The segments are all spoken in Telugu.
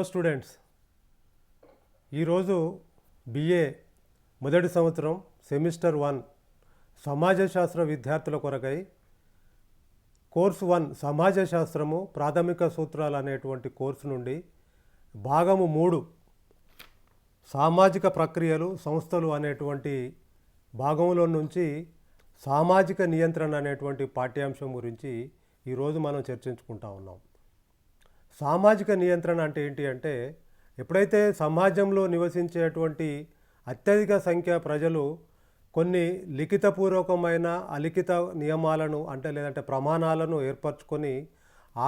హలో స్టూడెంట్స్, ఈరోజు బిఏ మొదటి సంవత్సరం సెమిస్టర్ 1 సమాజ శాస్త్ర విద్యార్థుల కొరకై కోర్సు 1 సమాజ శాస్త్రము ప్రాథమిక సూత్రాలు అనేటువంటి కోర్సు నుండి భాగము 3 సామాజిక ప్రక్రియలు సంస్థలు అనేటువంటి భాగంలో నుంచి సామాజిక నియంత్రణ అనేటువంటి పాఠ్యాంశం గురించి ఈరోజు మనం చర్చించుకుంటా ఉన్నాం. సామాజిక నియంత్రణ అంటే ఏంటి అంటే, ఎప్పుడైతే సమాజంలో నివసించేటువంటి అత్యధిక సంఖ్య ప్రజలు కొన్ని లిఖితపూర్వకమైన అలిఖిత నియమాలను లేదంటే ప్రమాణాలను ఏర్పరచుకొని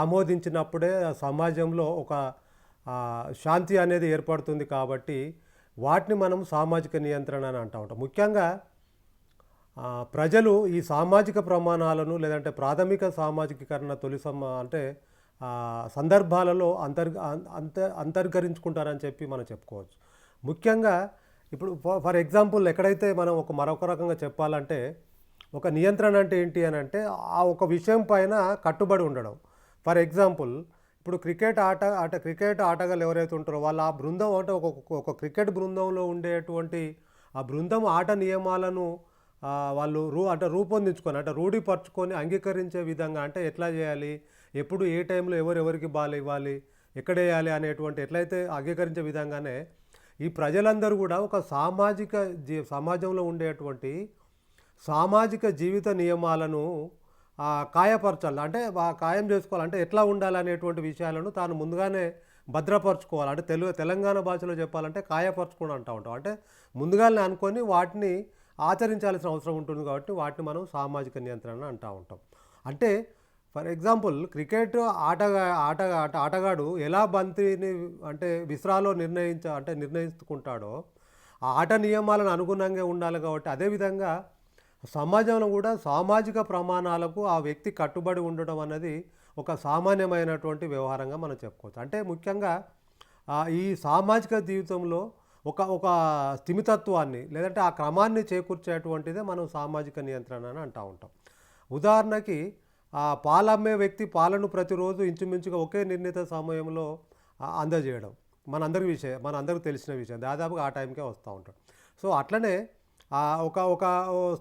ఆమోదించినప్పుడే ఆ సమాజంలో ఒక శాంతి అనేది ఏర్పడుతుంది. కాబట్టి వాటిని మనం సామాజిక నియంత్రణ అని అంటూ ఉంటాం. ముఖ్యంగా ప్రజలు ఈ సామాజిక ప్రమాణాలను లేదంటే ప్రాథమిక సామాజికీకరణ తొలి సందర్భాలలో అంతర్గరించుకుంటారని చెప్పి మనం చెప్పుకోవచ్చు. ముఖ్యంగా ఇప్పుడు ఫర్ ఎగ్జాంపుల్ ఎక్కడైతే మనం మరొక రకంగా చెప్పాలంటే, ఒక నియంత్రణ అంటే ఏంటి అని అంటే ఆ ఒక విషయం పైన కట్టుబడి ఉండడం. ఫర్ ఎగ్జాంపుల్ ఇప్పుడు క్రికెట్ ఆటగాళ్ళు ఎవరైతే ఉంటారో వాళ్ళు ఆ బృందం అంటే ఒక క్రికెట్ బృందంలో ఉండేటువంటి ఆ బృందం ఆట నియమాలను వాళ్ళు రూపొందించుకొని రూఢిపరచుకొని అంగీకరించే విధంగా, అంటే ఎట్లా చేయాలి, ఎప్పుడు ఏ టైంలో ఎవరెవరికి బాల్ ఇవ్వాలి, ఎక్కడ వేయాలి అనేటువంటి ఎట్లయితే అంగీకరించే విధంగానే ఈ ప్రజలందరూ కూడా ఒక సమాజంలో ఉండేటువంటి సామాజిక జీవిత నియమాలను కాయపరచాలి. అంటే ఖాయం చేసుకోవాలంటే ఎట్లా ఉండాలనేటువంటి విషయాలను తాను ముందుగానే భద్రపరచుకోవాలి. అంటే తెలంగాణ భాషలో చెప్పాలంటే కాయపరచుకోవడం అంటూ ఉంటాం. అంటే ముందుగానే అనుకొని వాటిని ఆచరించాల్సిన అవసరం ఉంటుంది. కాబట్టి వాటిని మనం సామాజిక నియంత్రణ అంటూ ఉంటాం. అంటే ఫర్ ఎగ్జాంపుల్ క్రికెట్ ఆటగాడు ఎలా బంతిని విసిరాలో నిర్ణయించుకుంటాడో ఆ ఆట నియమాలను అనుగుణంగా ఉండాలి. కాబట్టి అదేవిధంగా సమాజంలో కూడా సామాజిక ప్రమాణాలకు ఆ వ్యక్తి కట్టుబడి ఉండడం అనేది ఒక సామాన్యమైనటువంటి వ్యవహారంగా మనం చెప్పుకోవచ్చు. అంటే ముఖ్యంగా ఈ సామాజిక జీవితంలో ఒక స్థిమితత్వాన్ని లేదంటే ఆ క్రమాన్ని చేకూర్చేటువంటిదే మనం సామాజిక నియంత్రణ అని అంటూ ఉంటాం. ఉదాహరణకి పాలమ్మే వ్యక్తి పాలను ప్రతిరోజు ఇంచుమించుగా ఒకే నిర్ణీత సమయంలో అందజేయడం మనందరికీ తెలిసిన విషయం. దాదాపుగా ఆ టైంకే వస్తూ ఉంటాం. సో అట్లనే ఒక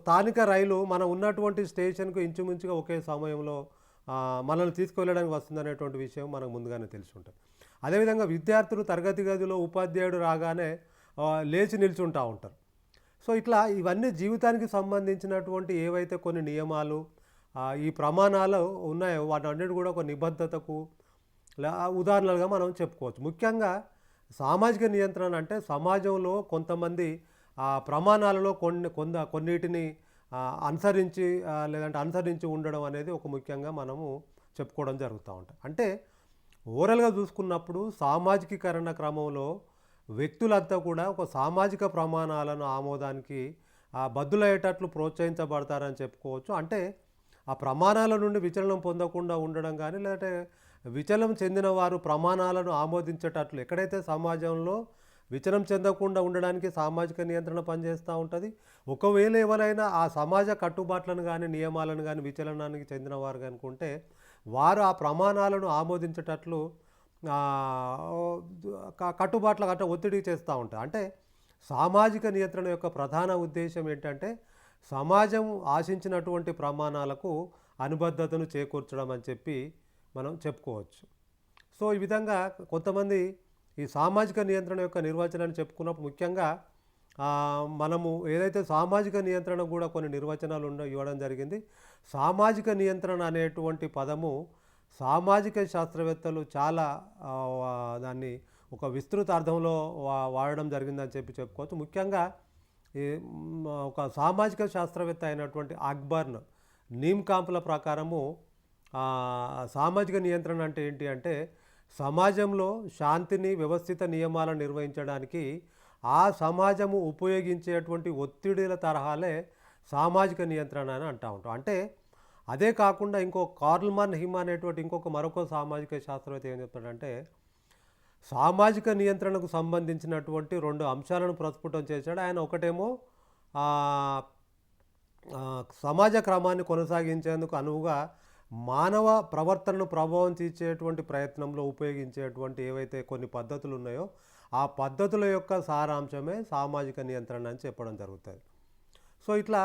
స్థానిక రైలు మనం ఉన్నటువంటి స్టేషన్కు ఇంచుమించుగా ఒకే సమయంలో మనల్ని తీసుకువెళ్ళడానికి వస్తుందనేటువంటి విషయం మనకు ముందుగానే తెలిసి ఉంటుంది. అదేవిధంగా విద్యార్థులు తరగతి గదిలో ఉపాధ్యాయుడు రాగానే లేచి నిల్చుంటూ ఉంటారు. సో ఇట్లా ఇవన్నీ జీవితానికి సంబంధించినటువంటి ఏవైతే కొన్ని నియమాలు ఈ ప్రమాణాలు ఉన్నాయో వాటన్నిటి కూడా ఒక నిబద్ధతకు ఉదాహరణలుగా మనం చెప్పుకోవచ్చు. ముఖ్యంగా సామాజిక నియంత్రణ అంటే సమాజంలో కొంతమంది ప్రమాణాలలో కొన్నిటిని అనుసరించి ఉండడం అనేది ఒక ముఖ్యంగా మనము చెప్పుకోవడం జరుగుతూ ఉంటుంది. అంటే ఓవరాల్గా చూసుకున్నప్పుడు సామాజికీకరణ క్రమంలో వ్యక్తులంతా కూడా ఒక సామాజిక ప్రమాణాలను ఆమోదానికి బద్దులయ్యేటట్లు ప్రోత్సహించబడతారని చెప్పుకోవచ్చు. అంటే ఆ ప్రమాణాల నుండి విచలనం పొందకుండా ఉండడం కానీ, లేదంటే విచలనం చెందిన వారు ప్రమాణాలను ఆమోదించేటట్లు ఎక్కడైతే సమాజంలో విచలనం చెందకుండా ఉండడానికి సామాజిక నియంత్రణ పనిచేస్తూ ఉంటుంది. ఒకవేళ ఎవరైనా ఆ సమాజ కట్టుబాట్లను కానీ నియమాలను కానీ విచలనానికి చెందిన వారు కనుకుంటే వారు ఆ ప్రమాణాలను ఆమోదించేటట్లు కట్టుబాట్ల ఒత్తిడి చేస్తూ ఉంటారు. అంటే సామాజిక నియంత్రణ యొక్క ప్రధాన ఉద్దేశం ఏంటంటే సమాజం ఆశించినటువంటి ప్రమాణాలకు అనుబద్ధతను చేకూర్చడం అని చెప్పి మనం చెప్పుకోవచ్చు. సో ఈ విధంగా కొంతమంది ఈ సామాజిక నియంత్రణ యొక్క నిర్వచనాన్ని చెప్పుకున్నప్పుడు ముఖ్యంగా మనము ఏదైతే సామాజిక నియంత్రణ కూడా కొన్ని నిర్వచనాలు ఇవ్వడం జరిగింది. సామాజిక నియంత్రణ అనేటువంటి పదము సామాజిక శాస్త్రవేత్తలు చాలా దాన్ని ఒక విస్తృత అర్థంలో వాడడం జరిగిందని చెప్పుకోవచ్చు. ముఖ్యంగా ఒక సామాజిక శాస్త్రవేత్త అయినటువంటి అక్బర్న్ నీమ్కాంప్ల ప్రకారము సామాజిక నియంత్రణ అంటే ఏంటి అంటే సమాజంలో శాంతిని వ్యవస్థిత నియమాలను నిర్వహించడానికి ఆ సమాజము ఉపయోగించేటువంటి ఒత్తిడిల తరహాలే సామాజిక నియంత్రణ అని అంటూ ఉంటాం. అంటే అదే కాకుండా కార్ల్ హిమ్ అనేటువంటి మరొక సామాజిక శాస్త్రవేత్త ఏం చెప్తాడంటే సామాజిక నియంత్రణకు సంబంధించినటువంటి 2 అంశాలను ప్రస్ఫుటం చేశాడు. ఆయన ఒకటేమో సమాజ క్రమాన్ని కొనసాగించేందుకు అనువుగా మానవ ప్రవర్తనను ప్రభావం తీర్చేటువంటి ప్రయత్నంలో ఉపయోగించేటువంటి ఏవైతే కొన్ని పద్ధతులు ఉన్నాయో ఆ పద్ధతుల యొక్క సారాంశమే సామాజిక నియంత్రణ అని చెప్పడం జరుగుతుంది. సో ఇట్లా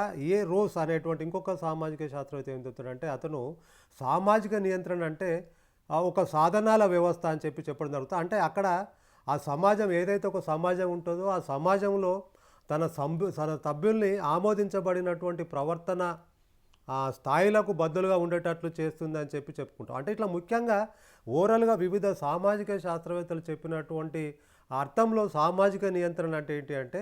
రోస్ అనేటువంటి ఇంకొక సామాజిక శాస్త్రవేత్త ఏం చెప్తాడంటే అతను సామాజిక నియంత్రణ అంటే ఒక సాధనాల వ్యవస్థ అని చెప్పడం జరుగుతుంది. అంటే అక్కడ ఆ సమాజం ఏదైతే ఒక సమాజం ఉంటుందో ఆ సమాజంలో తన సభ్యుల్ని ఆమోదించబడినటువంటి ప్రవర్తన స్థాయిలకు బద్దులుగా ఉండేటట్లు చేస్తుందని చెప్పుకుంటాం. అంటే ఇట్లా ముఖ్యంగా ఓవరాల్గా వివిధ సామాజిక శాస్త్రవేత్తలు చెప్పినటువంటి అర్థంలో సామాజిక నియంత్రణ అంటే ఏంటి అంటే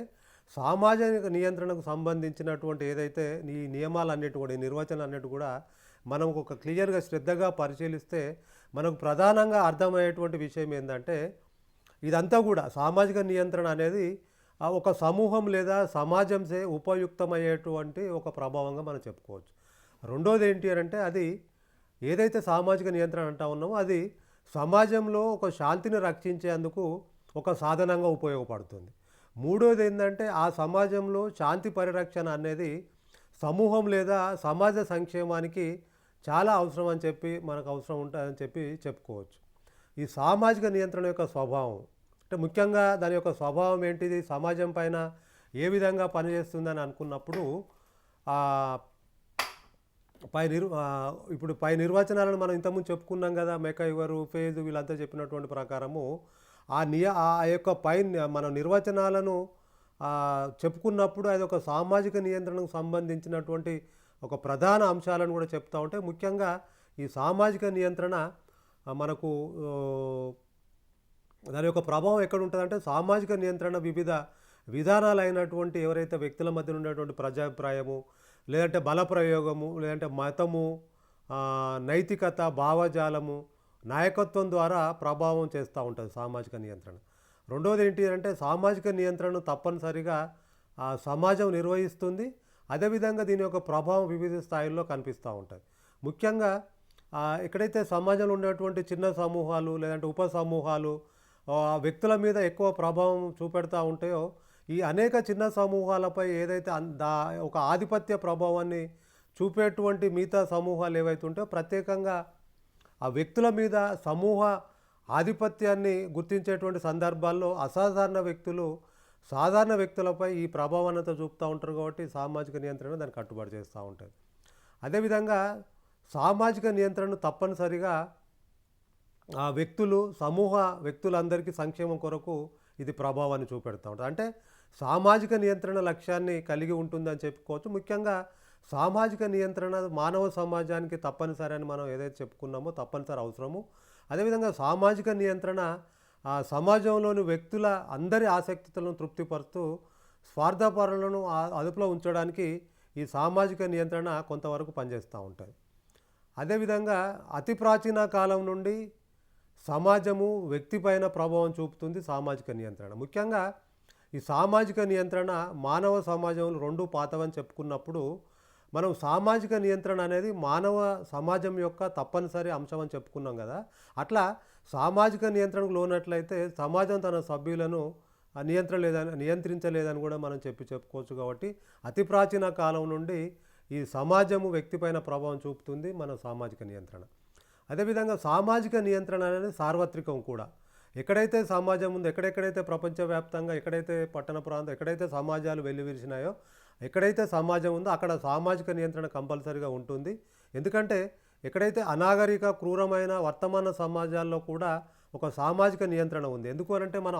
సామాజిక నియంత్రణకు సంబంధించినటువంటి ఏదైతే ఈ నియమాలన్నిటి కూడా ఈ నిర్వచనం అన్నిటి కూడా మనం ఒక క్లియర్గా శ్రద్ధగా పరిశీలిస్తే మనకు ప్రధానంగా అర్థమయ్యేటువంటి విషయం ఏంటంటే ఇదంతా కూడా సామాజిక నియంత్రణ అనేది ఒక సమూహం లేదా సమాజంసే ఉపయుక్తమయ్యేటువంటి ఒక ప్రభావంగా మనం చెప్పుకోవచ్చు. రెండోది ఏంటి అంటే అది ఏదైతే సామాజిక నియంత్రణ అంటా ఉన్నామో అది సమాజంలో ఒక శాంతిని రక్షించేందుకు ఒక సాధనంగా ఉపయోగపడుతుంది. మూడోది ఏంటంటే ఆ సమాజంలో శాంతి పరిరక్షణ అనేది సమూహం లేదా సమాజ సంక్షేమానికి చాలా అవసరం అని మనకు అవసరం ఉంటుందని చెప్పుకోవచ్చు. ఈ సామాజిక నియంత్రణ యొక్క స్వభావం అంటే ముఖ్యంగా దాని యొక్క స్వభావం ఏంటిది, సమాజం పైన ఏ విధంగా పనిచేస్తుందని అనుకున్నప్పుడు ఇప్పుడు పై నిర్వచనాలను మనం ఇంతకుముందు చెప్పుకున్నాం కదా, మెకైవరు, ఫేజ్ వీళ్ళంతా చెప్పినటువంటి ప్రకారము ఆ యొక్క మనం నిర్వచనాలను చెప్పుకున్నప్పుడు అది ఒక సామాజిక నియంత్రణకు సంబంధించినటువంటి ఒక ప్రధాన అంశాలను కూడా చెప్తూ ఉంటే ముఖ్యంగా ఈ సామాజిక నియంత్రణ మనకు దాని యొక్క ప్రభావం ఎక్కడ ఉంటుందంటే సామాజిక నియంత్రణ వివిధ విధానాలైనటువంటి ఎవరైతే వ్యక్తుల మధ్య ఉండేటువంటి ప్రజాభిప్రాయము లేదంటే బల ప్రయోగము లేదంటే మతము నైతికత భావజాలము నాయకత్వం ద్వారా ప్రభావం చేస్తూ ఉంటుంది సామాజిక నియంత్రణ. రెండవది ఏంటి అంటే సామాజిక నియంత్రణను తప్పనిసరిగా సమాజం నిర్వహిస్తుంది. అదేవిధంగా దీని యొక్క ప్రభావం వివిధ స్థాయిల్లో కనిపిస్తూ ఉంటుంది. ముఖ్యంగా ఎక్కడైతే సమాజంలో ఉండేటువంటి చిన్న సమూహాలు లేదంటే ఉప సమూహాలు వ్యక్తుల మీద ఎక్కువ ప్రభావం చూపెడతా ఉంటాయో ఈ అనేక చిన్న సమూహాలపై ఏదైతే ఒక ఆధిపత్య ప్రభావాన్ని చూపేటువంటి మిగతా సమూహాలు ఏవైతే ఉంటాయో ప్రత్యేకంగా ఆ వ్యక్తుల మీద సమూహ ఆధిపత్యాన్ని గుర్తించేటువంటి సందర్భాల్లో అసాధారణ వ్యక్తులు సాధారణ వ్యక్తులపై ఈ ప్రభావాన్ని చూపుతూ ఉంటారు కాబట్టి సామాజిక నియంత్రణ దాన్ని కట్టుబడి చేస్తూ ఉంటుంది. అదేవిధంగా సామాజిక నియంత్రణను తప్పనిసరిగా ఆ వ్యక్తులందరికీ సంక్షేమం కొరకు ఇది ప్రభావాన్ని చూపెడుతూ ఉంటుంది. అంటే సామాజిక నియంత్రణ లక్ష్యాన్ని కలిగి ఉంటుందని చెప్పుకోవచ్చు. ముఖ్యంగా సామాజిక నియంత్రణ మానవ సమాజానికి తప్పనిసరి అని మనం ఏదైతే చెప్పుకున్నామో తప్పనిసరి అవసరము. అదేవిధంగా సామాజిక నియంత్రణ సమాజంలోని వ్యక్తుల అందరి ఆసక్తులను తృప్తిపరుస్తూ స్వార్థపరులను అదుపులో ఉంచడానికి ఈ సామాజిక నియంత్రణ కొంతవరకు పనిచేస్తూ ఉంటుంది. అదేవిధంగా అతి ప్రాచీన కాలం నుండి సమాజము వ్యక్తిపైన ప్రభావం చూపుతుంది సామాజిక నియంత్రణ. ముఖ్యంగా ఈ సామాజిక నియంత్రణ మానవ సమాజంలో రెండు పాతవని చెప్పుకున్నప్పుడు మనం సామాజిక నియంత్రణ అనేది మానవ సమాజం యొక్క తప్పనిసరి అంశం అని చెప్పుకున్నాం కదా. అట్లా సామాజిక నియంత్రణకు లోనట్లయితే సమాజం తన సభ్యులను నియంత్రించలేదని కూడా మనం చెప్పుకోవచ్చు. కాబట్టి అతి ప్రాచీన కాలం నుండి ఈ సమాజము వ్యక్తిపైన ప్రభావం చూపుతుంది మన సామాజిక నియంత్రణ. అదేవిధంగా సామాజిక నియంత్రణ అనేది సార్వత్రికం కూడా. ఎక్కడైతే సమాజం ఉందో ఎక్కడెక్కడైతే ప్రపంచవ్యాప్తంగా ఎక్కడైతే పట్టణ ప్రాంతం ఎక్కడైతే సమాజాలు వెల్లివిరిసినాయో ఎక్కడైతే సమాజం ఉందో అక్కడ సామాజిక నియంత్రణ కంపల్సరీగా ఉంటుంది. ఎందుకంటే ఎక్కడైతే అనాగరిక క్రూరమైన వర్తమాన సమాజాల్లో కూడా ఒక సామాజిక నియంత్రణ ఉంది. ఎందుకు అంటే మనం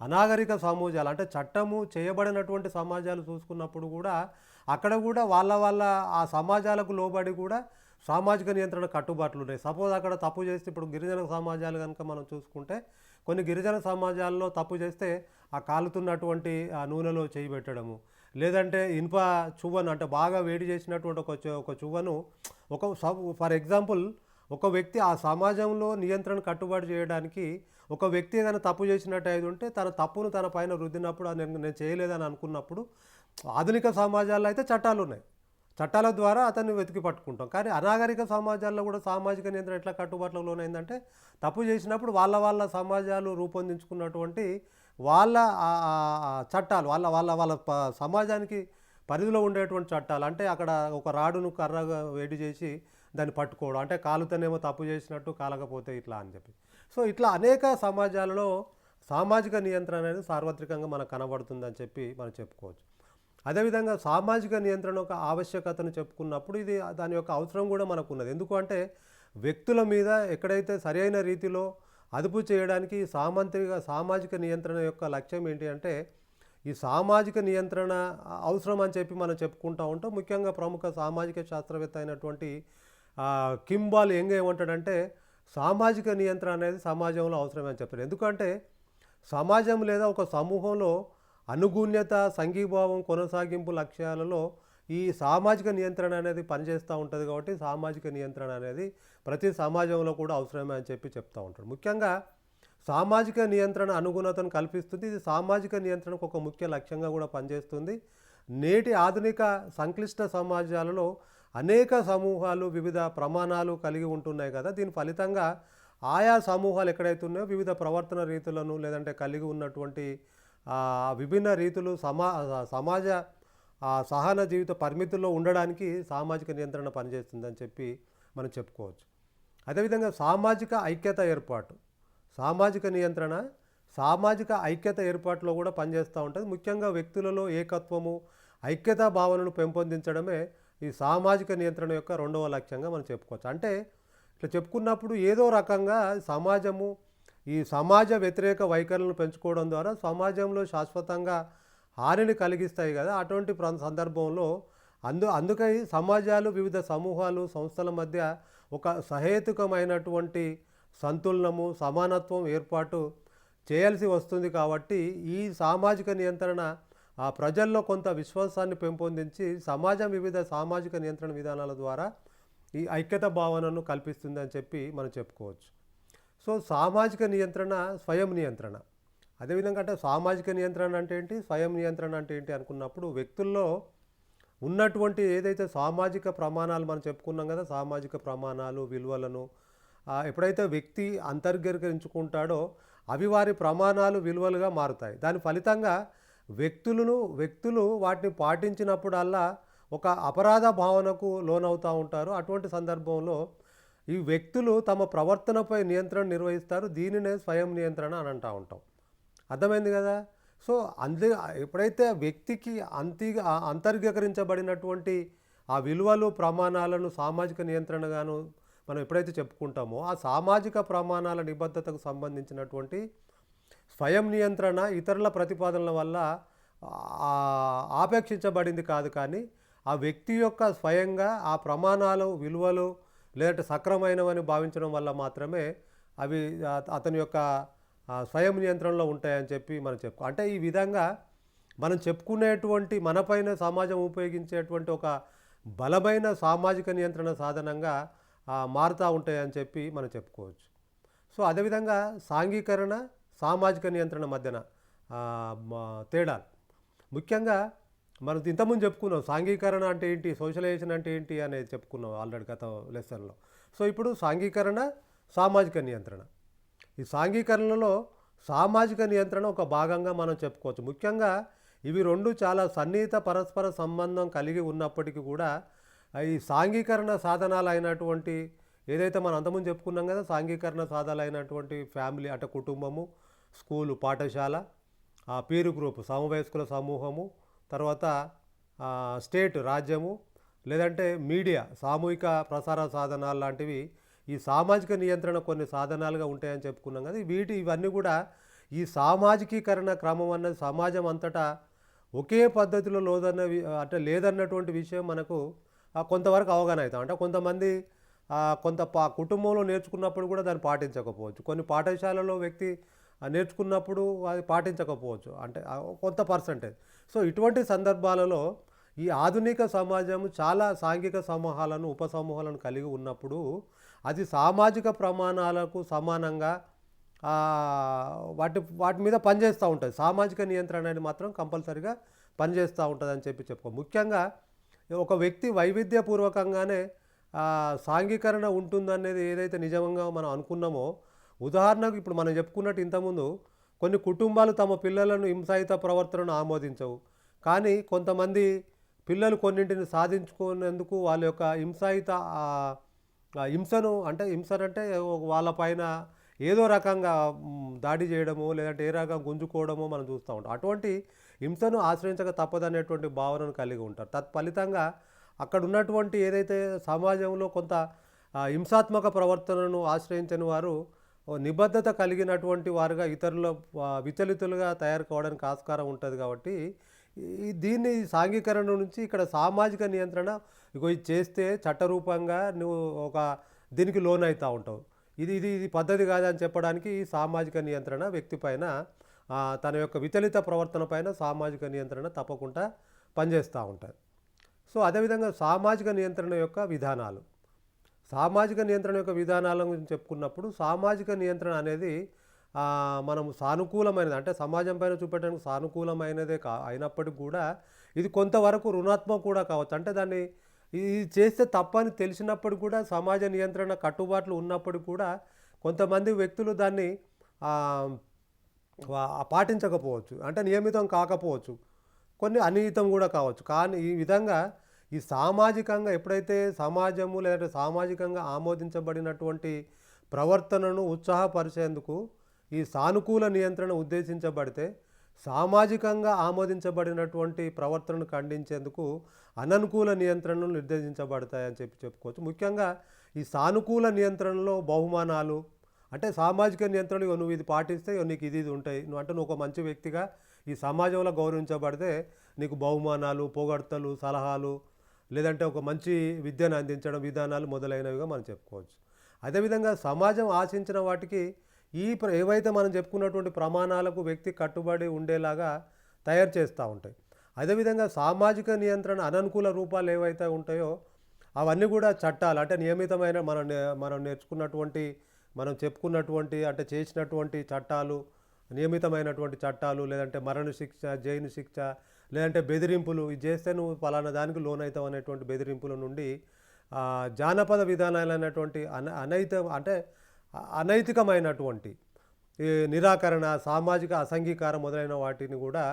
అనాగరిక సమాజాలు అంటే చట్టము చేయబడినటువంటి సమాజాలు చూసుకున్నప్పుడు కూడా అక్కడ కూడా వాళ్ళ ఆ సమాజాలకు లోబడి కూడా సామాజిక నియంత్రణ కట్టుబాట్లు ఉన్నాయి. సపోజ్ అక్కడ తప్పు చేస్తే ఇప్పుడు గిరిజన సమాజాలు కనుక మనం చూసుకుంటే కొన్ని గిరిజన సమాజాల్లో తప్పు చేస్తే ఆ కాలుతున్నటువంటి ఆ నూనెలో చేయి పెట్టడము లేదంటే ఇనుప చువ్వను అంటే బాగా వేడి చేసినటువంటి ఒక చువ్వను ఫర్ ఎగ్జాంపుల్ ఒక వ్యక్తి ఆ సమాజంలో నియంత్రణ కట్టుబాటు చేయడానికి ఒక వ్యక్తి ఏదైనా తప్పు చేసినట్టు అయితే ఉంటే తన తప్పును తన పైన రుద్దినప్పుడు నేను చేయలేదని అనుకున్నప్పుడు ఆధునిక సమాజాల్లో అయితే చట్టాలు ఉన్నాయి. చట్టాల ద్వారా అతన్ని వెతికి పట్టుకుంటాం. కానీ అనాగరిక సమాజాల్లో కూడా సామాజిక నియంత్రణ ఎట్లా కట్టుబాట్లకు లోనైందంటే తప్పు చేసినప్పుడు వాళ్ళ సమాజాలు రూపొందించుకున్నటువంటి వాళ్ళ చట్టాలు వాళ్ళ సమాజానికి పరిధిలో ఉండేటువంటి చట్టాలు అంటే అక్కడ ఒక రాడును కర్రగా వేడి చేసి దాన్ని పట్టుకోవడం, అంటే కాలుతోనేమో తప్పు చేసినట్టు కాలకపోతే ఇట్లా అని చెప్పి. సో ఇట్లా అనేక సమాజాలలో సామాజిక నియంత్రణ అనేది సార్వత్రికంగా మనకు కనబడుతుందని చెప్పి మనం చెప్పుకోవచ్చు. అదేవిధంగా సామాజిక నియంత్రణ యొక్క ఆవశ్యకతను చెప్పుకున్నప్పుడు ఇది దాని యొక్క అవసరం కూడా మనకున్నది. ఎందుకు అంటే వ్యక్తుల మీద ఎక్కడైతే సరైన రీతిలో అదుపు చేయడానికి సామాజిక నియంత్రణ యొక్క లక్ష్యం ఏంటి అంటే, ఈ సామాజిక నియంత్రణ అవసరం అని చెప్పి మనం చెప్పుకుంటూ ఉంటాం. ముఖ్యంగా ప్రముఖ సామాజిక శాస్త్రవేత్త అయినటువంటి కింబాల్ యంగ్ ఏమంటాడంటే, సామాజిక నియంత్రణ అనేది సమాజంలో అవసరమే అని చెప్తాడు. ఎందుకంటే సమాజం లేదా ఒక సమూహంలో అనుగుణ్యత, సంఘీభావం, కొనసాగింపు లక్ష్యాలలో ఈ సామాజిక నియంత్రణ అనేది పనిచేస్తూ ఉంటుంది. కాబట్టి సామాజిక నియంత్రణ అనేది ప్రతి సమాజంలో కూడా అవసరమే అని చెప్పి చెప్తూ ఉంటాడు. ముఖ్యంగా సామాజిక నియంత్రణ అనుగుణతను కల్పిస్తుంది. ఇది సామాజిక నియంత్రణకు ఒక ముఖ్య లక్ష్యంగా కూడా పనిచేస్తుంది. నేటి ఆధునిక సంక్లిష్ట సమాజాలలో అనేక సమూహాలు వివిధ ప్రమాణాలు కలిగి ఉంటున్నాయి కదా. దీని ఫలితంగా ఆయా సమూహాలు ఎక్కడైతే ఉన్నాయో వివిధ ప్రవర్తన రీతులను లేదంటే కలిగి ఉన్నటువంటి విభిన్న రీతులు సమాజ సహన జీవిత పరిమితుల్లో ఉండడానికి సామాజిక నియంత్రణ పనిచేస్తుందని చెప్పి మనం చెప్పుకోవచ్చు. అదేవిధంగా సామాజిక ఐక్యత ఏర్పాటు, సామాజిక నియంత్రణ సామాజిక ఐక్యత ఏర్పాటులో కూడా పనిచేస్తూ ఉంటుంది. ముఖ్యంగా వ్యక్తులలో ఏకత్వము, ఐక్యతా భావనను పెంపొందించడమే ఈ సామాజిక నియంత్రణ యొక్క రెండవ లక్ష్యంగా మనం చెప్పుకోవచ్చు. అంటే ఇట్లా చెప్పుకున్నప్పుడు ఏదో రకంగా సమాజము ఈ సమాజ వ్యతిరేక వైఖరులను పెంచుకోవడం ద్వారా సమాజంలో శాశ్వతంగా హానిని కలిగిస్తాయి కదా. అటువంటి సందర్భంలో అందుకై సమాజాలు, వివిధ సమూహాలు, సంస్థల మధ్య ఒక సహేతుకమైనటువంటి సంతులనము, సమానత్వం ఏర్పాటు చేయాల్సి వస్తుంది. కాబట్టి ఈ సామాజిక నియంత్రణ ప్రజల్లో కొంత విశ్వాసాన్ని పెంపొందించి సమాజం వివిధ సామాజిక నియంత్రణ విధానాల ద్వారా ఈ ఐక్యత భావనను కల్పిస్తుంది అని చెప్పి మనం చెప్పుకోవచ్చు. సో సామాజిక నియంత్రణ, స్వయం నియంత్రణ. అదేవిధంగా అంటే సామాజిక నియంత్రణ అంటే ఏంటి, స్వయం నియంత్రణ అంటే ఏంటి అనుకున్నప్పుడు వ్యక్తుల్లో ఉన్నటువంటి ఏదైతే సామాజిక ప్రమాణాలు మనం చెప్పుకున్నాం కదా, సామాజిక ప్రమాణాలు, విలువలను ఎప్పుడైతే వ్యక్తి అంతర్గీకరించుకుంటాడో అవి వారి ప్రమాణాలు, విలువలుగా మారుతాయి. దాని ఫలితంగా వ్యక్తులు వాటిని పాటించినప్పుడల్లా ఒక అపరాధ భావనకు లోనవుతూ ఉంటారు. అటువంటి సందర్భంలో ఈ వ్యక్తులు తమ ప్రవర్తనపై నియంత్రణ నిర్వహిస్తారు. దీనినే స్వయం నియంత్రణ అని అంటూ ఉంటాం. అర్థమైంది కదా. సో ఎప్పుడైతే వ్యక్తికి అంతర్గీకరించబడినటువంటి ఆ విలువలు, ప్రమాణాలను సామాజిక నియంత్రణగాను మనం ఎప్పుడైతే చెప్పుకుంటామో ఆ సామాజిక ప్రమాణాల నిబద్ధతకు సంబంధించినటువంటి స్వయం నియంత్రణ ఇతరుల ప్రతిపాదనల వల్ల ఆపేక్షించబడింది కాదు, కానీ ఆ వ్యక్తి యొక్క స్వయంగా ఆ ప్రమాణాలు, విలువలు లేదంటే సక్రమైనవని భావించడం వల్ల మాత్రమే అవి అతని యొక్క స్వయం నియంత్రణలో ఉంటాయని చెప్పి మనం అంటే ఈ విధంగా మనం చెప్పుకునేటువంటి మనపైన సమాజం ఉపయోగించేటువంటి ఒక బలమైన సామాజిక నియంత్రణ సాధనంగా మారుతూ ఉంటాయని చెప్పి మనం చెప్పుకోవచ్చు. సో అదేవిధంగా సాంఘీకరణ, సామాజిక నియంత్రణ మధ్యన తేడాలు ముఖ్యంగా మనం ఇంతకుముందు చెప్పుకున్నాం. సాంఘీకరణ అంటే ఏంటి, సోషలైజేషన్ అంటే ఏంటి అనేది చెప్పుకున్నాం ఆల్రెడీ గత లెసన్లో. సో ఇప్పుడు సాంఘీకరణ, సామాజిక నియంత్రణ. ఈ సాంఘీకరణలో సామాజిక నియంత్రణ ఒక భాగంగా మనం చెప్పుకోవచ్చు. ముఖ్యంగా ఇవి రెండు చాలా సన్నిహిత పరస్పర సంబంధం కలిగి ఉన్నప్పటికీ కూడా ఈ సాంఘీకరణ సాధనాలు అయినటువంటి ఏదైతే మనం అంతకుముందు చెప్పుకున్నాం కదా, సాంఘీకరణ సాధనాలు అయినటువంటి ఫ్యామిలీ అంటే కుటుంబము, స్కూలు, పాఠశాల, పీర్ గ్రూప్ సమవయస్కుల సమూహము, తర్వాత స్టేట్ రాజ్యము, లేదంటే మీడియా సామూహిక ప్రసార సాధనాలు లాంటివి ఈ సామాజిక నియంత్రణ కొన్ని సాధనాలుగా ఉంటాయని చెప్పుకున్నాం కదా. ఇవన్నీ కూడా ఈ సామాజికీకరణ క్రమం అన్నది సమాజం అంతటా ఒకే పద్ధతిలో లేదన్నటువంటి విషయం మనకు కొంతవరకు అవగాహన అవుతాం. అంటే కొంతమంది కుటుంబంలో నేర్చుకున్నప్పుడు కూడా దాన్ని పాటించకపోవచ్చు, కొన్ని పాఠశాలలో వ్యక్తి నేర్చుకున్నప్పుడు అది పాటించకపోవచ్చు, అంటే కొంత పర్సంటేజ్. సో ఇటువంటి సందర్భాలలో ఈ ఆధునిక సమాజం చాలా సాంఘిక సమూహాలను, ఉపసమూహాలను కలిగి ఉన్నప్పుడు అది సామాజిక ప్రమాణాలకు సమానంగా వాటి మీద పనిచేస్తూ ఉంటుంది. సామాజిక నియంత్రణ అనేది మాత్రం కంపల్సరీగా పనిచేస్తూ ఉంటుంది అని చెప్పుకో. ముఖ్యంగా ఒక వ్యక్తి వైవిధ్యపూర్వకంగానే సాంఘీకరణ ఉంటుందనేది ఏదైతే నిజంగా మనం అనుకున్నామో, ఉదాహరణకు ఇప్పుడు మనం చెప్పుకున్నట్టు ఇంతకుముందు కొన్ని కుటుంబాలు తమ పిల్లలను హింసాయుత ప్రవర్తనను ఆమోదించవు, కానీ కొంతమంది పిల్లలు కొన్నింటిని సాధించుకునేందుకు వాళ్ళ యొక్క హింసాయుత హింసనంటే వాళ్ళ పైన ఏదో రకంగా దాడి చేయడమో, లేదంటే ఏ రకంగా గుంజుకోవడమో మనం చూస్తూ ఉంటాం. అటువంటి హింసను ఆశ్రయించక తప్పదనేటువంటి భావనను కలిగి ఉంటారు. తత్ఫలితంగా అక్కడ ఉన్నటువంటి ఏదైతే సమాజంలో కొంత హింసాత్మక ప్రవర్తనను ఆశ్రయించని వారు నిబద్ధత కలిగినటువంటి వారుగా ఇతరుల విచలితులుగా తయారు కావడానికి ఆస్కారం ఉంటుంది కాబట్టి దీన్ని సాంఘికరణ నుంచి ఇక్కడ సామాజిక నియంత్రణ, ఇగో ఇది చేస్తే చట్టరూపంగా నువ్వు ఒక దీనికి లోన్ అవుతూ ఉంటావు, ఇది ఇది ఇది పద్ధతి కాదని చెప్పడానికి ఈ సామాజిక నియంత్రణ వ్యక్తి పైన తన యొక్క విచలిత ప్రవర్తన పైన సామాజిక నియంత్రణ తప్పకుండా పనిచేస్తూ ఉంటుంది. సో అదేవిధంగా సామాజిక నియంత్రణ యొక్క విధానాలు, సామాజిక నియంత్రణ యొక్క విధానాల గురించి చెప్పుకున్నప్పుడు సామాజిక నియంత్రణ అనేది మనం సానుకూలమైనది, అంటే సమాజం పైన చూపెట్టడానికి సానుకూలమైనదే అయినప్పటికీ కూడా ఇది కొంతవరకు రుణాత్మక కూడా కావచ్చు. అంటే దాన్ని ఇది చేస్తే తప్పని తెలిసినప్పుడు కూడా సమాజ నియంత్రణ కట్టుబాట్లు ఉన్నప్పుడు కూడా కొంతమంది వ్యక్తులు దాన్ని పాటించకపోవచ్చు, అంటే నియమితం కాకపోవచ్చు, కొన్ని అనియమితం కూడా కావచ్చు. కానీ ఈ విధంగా ఈ సామాజికంగా ఎప్పుడైతే సమాజము లేదంటే సామాజికంగా ఆమోదించబడినటువంటి ప్రవర్తనను ఉత్సాహపరిచేందుకు ఈ సానుకూల నియంత్రణ ఉద్దేశించబడితే, సామాజికంగా ఆమోదించబడినటువంటి ప్రవర్తనను ఖండించేందుకు అననుకూల నియంత్రణలు నిర్దేశించబడతాయని చెప్పుకోవచ్చు. ముఖ్యంగా ఈ సానుకూల నియంత్రణలో బహుమానాలు, అంటే సామాజిక నియంత్రణలు నువ్వు ఇది పాటిస్తే నీకు ఇది ఉంటాయి, నువ్వు ఒక మంచి వ్యక్తిగా ఈ సమాజంలో గౌరవించబడితే నీకు బహుమానాలు, పొగడ్తలు, సలహాలు, లేదంటే ఒక మంచి విద్యను అందించడం విధానాలు మొదలైనవిగా మనం చెప్పుకోవచ్చు. అదేవిధంగా సమాజం ఆశించిన వాటికి ఏవైతే మనం చెప్పుకున్నటువంటి ప్రమాణాలకు వ్యక్తి కట్టుబడి ఉండేలాగా తయారు చేస్తూ ఉంటాయి. అదేవిధంగా సామాజిక నియంత్రణ అననుకూల రూపాలు ఏవైతే ఉంటాయో అవన్నీ కూడా చట్టాలు, అంటే నియమితమైన మనం నేర్చుకున్నటువంటి, మనం చెప్పుకున్నటువంటి, అంటే చేసినటువంటి చట్టాలు, నియమితమైనటువంటి చట్టాలు, లేదంటే మరణ శిక్ష, జైలు శిక్ష, లేదంటే బెదిరింపులు, ఇది చేస్తే నువ్వు పలానా దానికి లోన్ అవుతావు అనేటువంటి బెదిరింపుల నుండి జానపద విధానాలు అనేటువంటి అనైతికమైనటువంటి ఈ నిరాకరణ, సామాజిక అసంగీకారం మొదలైన వాటిని కూడా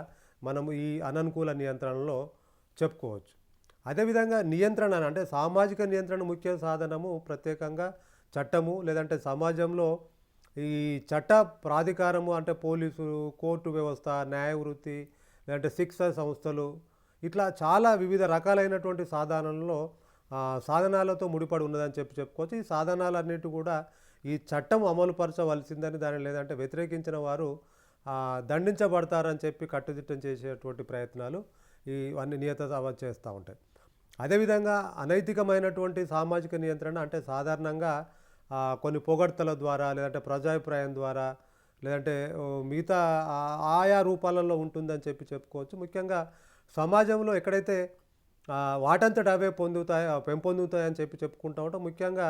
మనం ఈ అననుకూల నియంత్రణలో చెప్పుకోవచ్చు. అదేవిధంగా నియంత్రణ, అంటే సామాజిక నియంత్రణ ముఖ్య సాధనము ప్రత్యేకంగా చట్టము, లేదంటే సమాజంలో ఈ చట్ట ప్రాధికారము, అంటే పోలీసులు, కోర్టు వ్యవస్థ, న్యాయ వృత్తి, లేదంటే శిక్షా సంస్థలు, ఇట్లా చాలా వివిధ రకాలైనటువంటి సాధనాలతో ముడిపడి ఉన్నదని చెప్పుకోవచ్చు. ఈ సాధనాలన్నిటి కూడా ఈ చట్టం అమలుపరచవలసిందని, దాన్ని లేదంటే వ్యతిరేకించిన వారు దండించబడతారని చెప్పి కట్టుదిట్టం చేసేటువంటి ప్రయత్నాలు ఇవన్నీ నియత చేస్తూ ఉంటాయి. అదేవిధంగా అనైతికమైనటువంటి సామాజిక నియంత్రణ అంటే సాధారణంగా కొన్ని పొగడ్తల ద్వారా, లేదంటే ప్రజాభిప్రాయం ద్వారా, లేదంటే మిగతా ఆయా రూపాలలో ఉంటుందని చెప్పుకోవచ్చు. ముఖ్యంగా సమాజంలో ఎక్కడైతే వాటంతట అవే పెంపొందుతాయని చెప్పుకుంటూ ఉంటాం. ముఖ్యంగా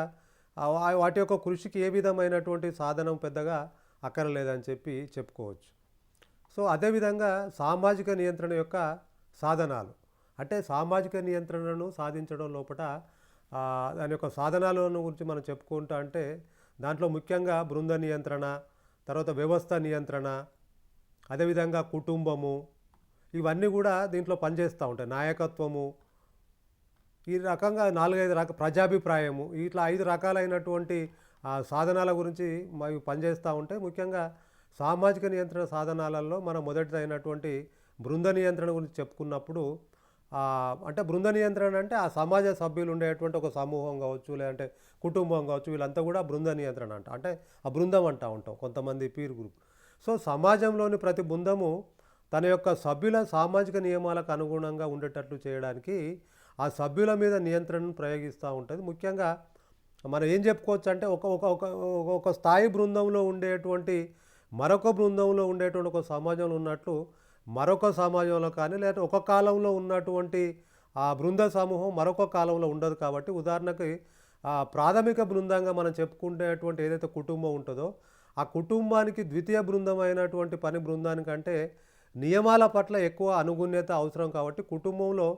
వాటి యొక్క కృషికి ఏ విధమైనటువంటి సాధనం పెద్దగా అక్కరలేదని చెప్పుకోవచ్చు. సో అదేవిధంగా సామాజిక నియంత్రణ యొక్క సాధనాలు, అంటే సామాజిక నియంత్రణను సాధించడం లోపల దాని యొక్క సాధనాలను గురించి మనం చెప్పుకుంటా అంటే దాంట్లో ముఖ్యంగా బృంద నియంత్రణ, తర్వాత వ్యవస్థ నియంత్రణ, అదేవిధంగా కుటుంబము, ఇవన్నీ కూడా దీంట్లో పనిచేస్తూ ఉంటాయి. నాయకత్వము, ఈ రకంగా 4-5 ప్రజాభిప్రాయము, ఇట్లా 5 రకాలైనటువంటి సాధనాల గురించి అవి పనిచేస్తూ ఉంటాయి. ముఖ్యంగా సామాజిక నియంత్రణ సాధనాలలో మనం మొదటిదైనటువంటి బృంద నియంత్రణ గురించి చెప్పుకున్నప్పుడు, అంటే బృంద నియంత్రణ అంటే ఆ సమాజ సభ్యులు ఉండేటువంటి ఒక సమూహం కావచ్చు, లేదంటే కుటుంబం కావచ్చు, వీళ్ళంతా కూడా బృంద నియంత్రణ అంటే ఆ బృందం అంటూ ఉంటాం, కొంతమంది పీర్ గ్రూప్. సో సమాజంలోని ప్రతి బృందము తన యొక్క సభ్యుల సామాజిక నియమాలకు అనుగుణంగా ఉండేటట్లు చేయడానికి ఆ సభ్యుల మీద నియంత్రణను ప్రయోగిస్తూ ఉంటుంది. ముఖ్యంగా మనం ఏం చెప్పుకోవచ్చు అంటే ఒక స్థాయి బృందంలో ఉండేటువంటి మరొక బృందంలో ఉండేటువంటి ఒక సమాజంలో ఉన్నట్లు మరొక సమాజంలో కానీ, లేకపోతే ఒక కాలంలో ఉన్నటువంటి ఆ బృంద సమూహం మరొక కాలంలో ఉండదు. కాబట్టి ఉదాహరణకి ప్రాథమిక బృందంగా మనం చెప్పుకునేటువంటి ఏదైతే కుటుంబం ఉంటుందో ఆ కుటుంబానికి ద్వితీయ బృందమైనటువంటి పని బృందానికంటే నియమాల పట్ల ఎక్కువ అనుగుణ్యత అవసరం. కాబట్టి కుటుంబంలో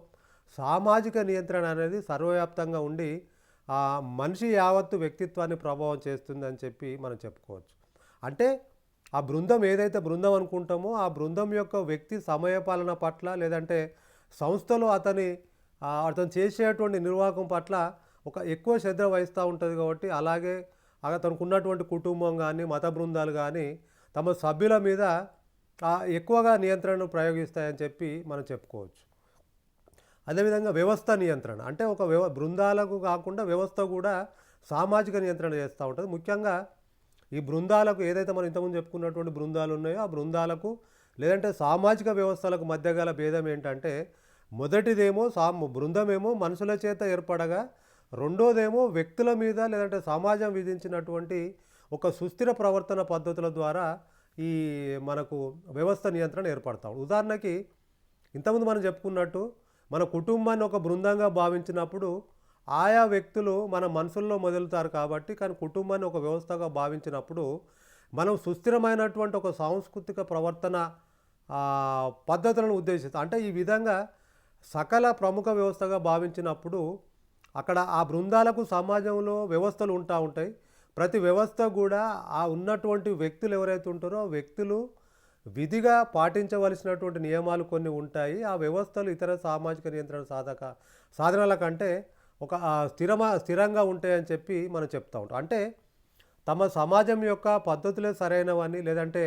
సామాజిక నియంత్రణ అనేది సర్వవ్యాప్తంగా ఉండి మనిషి యావత్తు వ్యక్తిత్వాన్ని ప్రభావం చేస్తుందని మనం చెప్పుకోవచ్చు. అంటే ఆ బృందం ఏదైతే బృందం అనుకుంటామో ఆ బృందం యొక్క వ్యక్తి సమయపాలన పట్ల, లేదంటే సంస్థలో అతను చేసేటువంటి నిర్వాహకం పట్ల ఒక ఎక్కువ శ్రద్ధ వహిస్తూ ఉంటుంది కాబట్టి అలాగే తనకు ఉన్నటువంటి కుటుంబం కానీ మత బృందాలు కానీ తమ సభ్యుల మీద ఎక్కువగా నియంత్రణను ప్రయోగిస్తాయని చెప్పి మనం చెప్పుకోవచ్చు. అదేవిధంగా వ్యవస్థ నియంత్రణ అంటే ఒక బృందాలకు కాకుండా వ్యవస్థ కూడా సామాజిక నియంత్రణ చేస్తూ ఉంటుంది. ముఖ్యంగా ఈ బృందాలకు ఏదైతే మనం ఇంతకుముందు చెప్పుకున్నటువంటి బృందాలు ఉన్నాయో ఆ బృందాలకు లేదంటే సామాజిక వ్యవస్థలకు మధ్య గల భేదం ఏంటంటే మొదటిదేమో బృందమేమో మనుషుల చేత ఏర్పడగా రెండోదేమో వ్యక్తుల మీద లేదంటే సమాజం విధించినటువంటి ఒక సుస్థిర ప్రవర్తన పద్ధతుల ద్వారా ఈ మనకు వ్యవస్థ నియంత్రణ ఏర్పడతాం. ఉదాహరణకి ఇంతకుముందు మనం చెప్పుకున్నట్టు మన కుటుంబాన్ని ఒక బృందంగా భావించినప్పుడు ఆయా వ్యక్తులు మన మనసుల్లో మొదలుతారు కాబట్టి, కానీ కుటుంబాన్ని ఒక వ్యవస్థగా భావించినప్పుడు మనం సుస్థిరమైనటువంటి ఒక సాంస్కృతిక ప్రవర్తన పద్ధతులను ఉద్దేశిస్తాం. అంటే ఈ విధంగా సకల ప్రముఖ వ్యవస్థగా భావించినప్పుడు అక్కడ ఆ బృందాలకు సమాజంలో వ్యవస్థలు ఉంటాయి. ప్రతి వ్యవస్థ కూడా ఆ ఉన్నటువంటి వ్యక్తులు ఎవరైతే ఉంటారో ఆ వ్యక్తులు విధిగా పాటించవలసినటువంటి నియమాలు కొన్ని ఉంటాయి. ఆ వ్యవస్థలు ఇతర సామాజిక నియంత్రణ సాధనాల కంటే ఒక స్థిరంగా ఉంటాయని చెప్పి మనం చెప్తూ ఉంటాం. అంటే తమ సమాజం యొక్క పద్ధతులే సరైనవని లేదంటే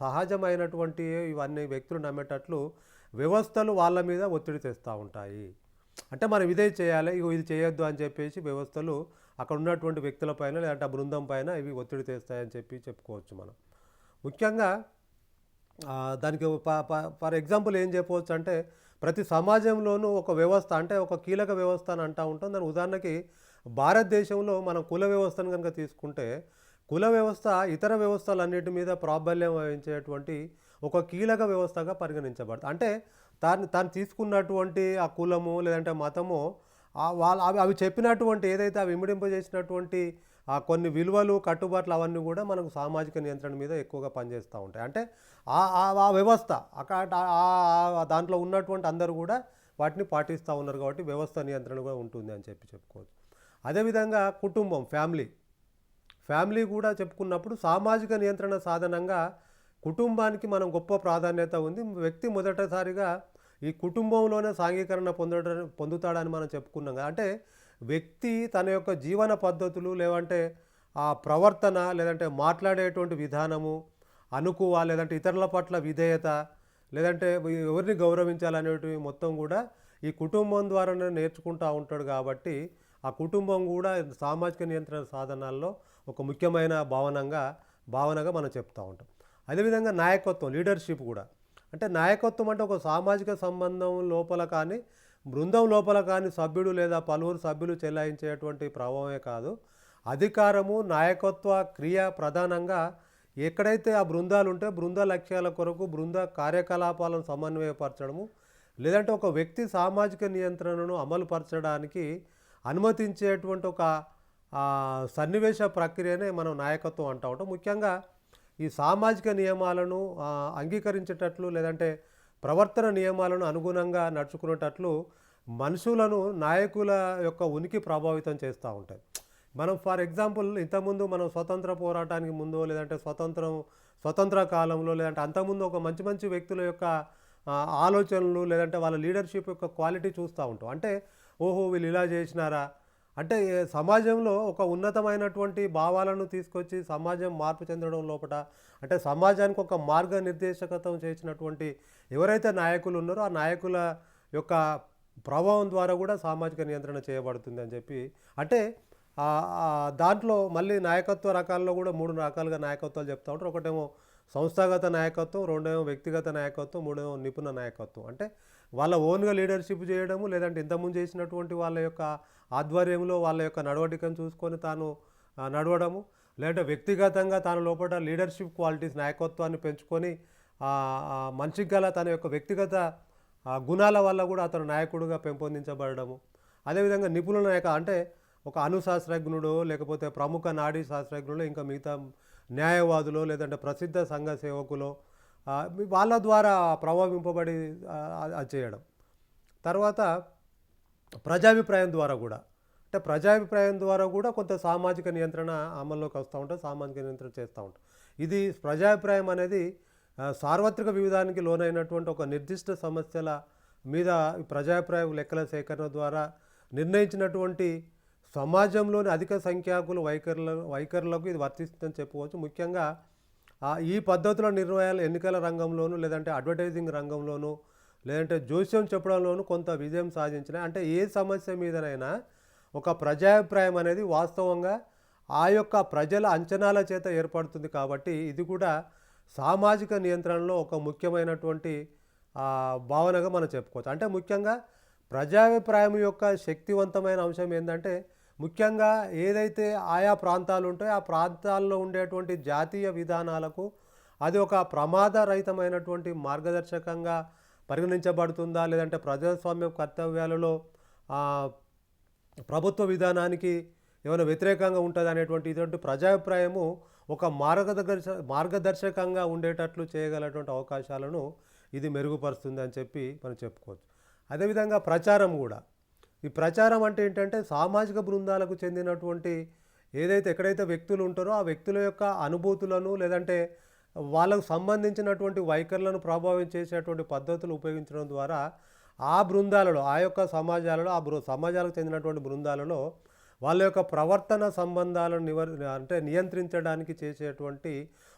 సహజమైనటువంటి ఇవన్నీ వ్యక్తులు నమ్మేటట్లు వ్యవస్థలు వాళ్ళ మీద ఒత్తిడి తెస్తూ ఉంటాయి. అంటే మనం ఇదే చేయాలి, ఇది చేయొద్దు అని చెప్పేసి వ్యవస్థలు అక్కడ ఉన్నటువంటి వ్యక్తులపైన లేదంటే ఆ బృందం పైన ఇవి ఒత్తిడి తెస్తాయని చెప్పి చెప్పుకోవచ్చు మనం. ముఖ్యంగా దానికి ఫర్ ఎగ్జాంపుల్ ఏం చెప్పవచ్చు అంటే ప్రతి సమాజంలోనూ ఒక వ్యవస్థ అంటే ఒక కీలక వ్యవస్థ అని అంటూ ఉంటాం. దాని ఉదాహరణకి భారతదేశంలో మనం కుల వ్యవస్థను కనుక తీసుకుంటే కుల వ్యవస్థ ఇతర వ్యవస్థలన్నిటి మీద ప్రాబల్యం వహించేటువంటి ఒక కీలక వ్యవస్థగా పరిగణించబడుతుంది. అంటే తాను తీసుకున్నటువంటి ఆ కులము లేదంటే మతము అవి చెప్పినటువంటి ఏదైతే అవి ఇమిడింపజేసినటువంటి కొన్ని విలువలు కట్టుబాట్లు అవన్నీ కూడా మనకు సామాజిక నియంత్రణ మీద ఎక్కువగా పనిచేస్తూ ఉంటాయి. అంటే ఆ వ్యవస్థ దాంట్లో ఉన్నటువంటి అందరూ కూడా వాటిని పాటిస్తూ ఉన్నారు కాబట్టి వ్యవస్థ నియంత్రణ కూడా ఉంటుంది అని చెప్పుకోవచ్చు. అదేవిధంగా కుటుంబం ఫ్యామిలీ కూడా చెప్పుకున్నప్పుడు సామాజిక నియంత్రణ సాధనంగా కుటుంబానికి మనం గొప్ప ప్రాధాన్యత ఉంది. వ్యక్తి మొదటిసారిగా ఈ కుటుంబంలోనే సాంఘీకరణ పొందుతాడని మనం చెప్పుకున్నాం కదా. అంటే వ్యక్తి తన యొక్క జీవన పద్ధతులు లేదంటే ఆ ప్రవర్తన లేదంటే మాట్లాడేటువంటి విధానము అనుకువ లేదంటే ఇతరుల పట్ల విధేయత లేదంటే ఎవరిని గౌరవించాలనేటివి మొత్తం కూడా ఈ కుటుంబం ద్వారానే నేర్చుకుంటూ ఉంటాడు. కాబట్టి ఆ కుటుంబం కూడా సామాజిక నియంత్రణ సాధనాల్లో ఒక ముఖ్యమైన భావనగా మనం చెప్తూ ఉంటాం. అదేవిధంగా నాయకత్వం లీడర్షిప్ కూడా అంటే నాయకత్వం అంటే ఒక సామాజిక సంబంధం లోపల కానీ బృందం లోపల కానీ సభ్యుడు లేదా పలువురు సభ్యులు చెలాయించేటువంటి ప్రభావమే కాదు, అధికారము నాయకత్వ క్రియ ప్రధానంగా ఎక్కడైతే ఆ బృందాలు ఉంటే బృంద లక్ష్యాల కొరకు బృంద కార్యకలాపాలను సమన్వయపరచడము లేదంటే ఒక వ్యక్తి సామాజిక నియంత్రణను అమలుపరచడానికి అనుమతించేటువంటి ఒక సన్నివేశ ప్రక్రియనే మనం నాయకత్వం అంటూ ఉంటాం. ముఖ్యంగా ఈ సామాజిక నియమాలను అంగీకరించేటట్లు లేదంటే ప్రవర్తన నియమాలను అనుగుణంగా నడుచుకునేటట్లు మనుషులను నాయకుల యొక్క ఉనికి ప్రభావితం చేస్తూ ఉంటాయి. మనం ఫర్ ఎగ్జాంపుల్ ఇంతకుముందు మనం స్వతంత్ర పోరాటానికి ముందు లేదంటే స్వతంత్ర కాలంలో లేదంటే అంతకుముందు ఒక మంచి వ్యక్తుల యొక్క ఆలోచనలు లేదంటే వాళ్ళ లీడర్షిప్ యొక్క క్వాలిటీ చూస్తూ ఉంటాం. అంటే ఓహో వీళ్ళు ఇలా చేసినారా అంటే సమాజంలో ఒక ఉన్నతమైనటువంటి భావాలను తీసుకొచ్చి సమాజం మార్పు చెందడం లోపల అంటే సమాజానికి ఒక మార్గనిర్దేశకత్వం చేసినటువంటి ఎవరైతే నాయకులు ఉన్నారో ఆ నాయకుల యొక్క ప్రభావం ద్వారా కూడా సామాజిక నియంత్రణ చేయబడుతుంది అని చెప్పి అంటే దాంట్లో మళ్ళీ నాయకత్వ రకాల్లో కూడా 3 రకాలుగా నాయకత్వాలు చెప్తూ ఉంటారు. ఒకటేమో సంస్థాగత నాయకత్వం, రెండేమో వ్యక్తిగత నాయకత్వం, మూడేమో నిపుణ నాయకత్వం. అంటే వాళ్ళ ఓన్గా లీడర్షిప్ చేయడము లేదంటే ఇంతకుముందు చేసినటువంటి వాళ్ళ యొక్క ఆధ్వర్యంలో వాళ్ళ యొక్క నడవడికను చూసుకొని తాను నడవడము లేదంటే వ్యక్తిగతంగా తన లోపల లీడర్షిప్ క్వాలిటీస్ నాయకత్వాన్ని పెంచుకొని మనిషికి గల తన యొక్క వ్యక్తిగత గుణాల వల్ల కూడా అతను నాయకుడిగా పెంపొందించబడము. అదేవిధంగా నిపుణుల నాయక అంటే ఒక అణుశాస్త్రజ్ఞుడు లేకపోతే ప్రముఖ నాడీ శాస్త్రజ్ఞులు ఇంకా మిగతా న్యాయవాదులు లేదంటే ప్రసిద్ధ సంఘ సేవకులు వాళ్ళ ద్వారా ప్రభావింపబడి అది చేయడం. తర్వాత ప్రజాభిప్రాయం ద్వారా కూడా అంటే ప్రజాభిప్రాయం ద్వారా కూడా కొంత సామాజిక నియంత్రణ అమల్లోకి వస్తూ ఉంటుంది, సామాజిక నియంత్రణ చేస్తూ ఉంటాం. ఇది ప్రజాభిప్రాయం అనేది సార్వత్రిక వివిధానికి లోనైనటువంటి ఒక నిర్దిష్ట సమస్యల మీద ప్రజాభిప్రాయం లెక్కల సేకరణ ద్వారా నిర్ణయించినటువంటి సమాజంలోని అధిక సంఖ్యాకుల వైఖరులకు ఇది వర్తిస్తుందని చెప్పుకోవచ్చు. ముఖ్యంగా ఈ పద్ధతుల నిర్ణయాలు ఎన్నికల రంగంలోనూ, లేదంటే అడ్వర్టైజింగ్ రంగంలోనూ, లేదంటే జోస్యం చెప్పడంలోనూ కొంత విజయం సాధించినాయి. అంటే ఏ సమస్య మీదనైనా ఒక ప్రజాభిప్రాయం అనేది వాస్తవంగా ఆ యొక్క ప్రజల అంచనాల చేత ఏర్పడుతుంది. కాబట్టి ఇది కూడా సామాజిక నియంత్రణలో ఒక ముఖ్యమైనటువంటి భావనగా మనం చెప్పుకోవచ్చు. అంటే ముఖ్యంగా ప్రజాభిప్రాయం యొక్క శక్తివంతమైన అంశం ఏంటంటే, ముఖ్యంగా ఏదైతే ఆయా ప్రాంతాలు ఉంటాయో ఆ ప్రాంతాల్లో ఉండేటువంటి జాతీయ విధానాలకు అది ఒక ప్రమాదరహితమైనటువంటి మార్గదర్శకంగా పరిగణించబడుతుందా, లేదంటే ప్రజాస్వామ్య కర్తవ్యాలలో ప్రభుత్వ విధానానికి ఏమైనా వ్యతిరేకంగా ఉంటుంది అనేటువంటి ఇటువంటి ప్రజాభిప్రాయము ఒక మార్గదర్శకంగా ఉండేటట్లు చేయగలటువంటి అవకాశాలను ఇది మెరుగుపరుస్తుంది అని చెప్పి మనం చెప్పుకోవచ్చు. అదేవిధంగా ప్రచారం కూడా, ఈ ప్రచారం అంటే ఏంటంటే సామాజిక బృందాలకు చెందినటువంటి ఎక్కడైతే వ్యక్తులు ఉంటారో ఆ వ్యక్తుల యొక్క అనుభూతులను, లేదంటే వాళ్ళకు సంబంధించినటువంటి వైఖరులను ప్రభావితం చేసేటువంటి పద్ధతులు ఉపయోగించడం ద్వారా ఆ బృందాలలో, ఆ యొక్క సమాజాలలో, సమాజాలకు చెందినటువంటి బృందాలలో వాళ్ళ యొక్క ప్రవర్తన సంబంధాలను నియంత్రించడానికి చేసేటువంటి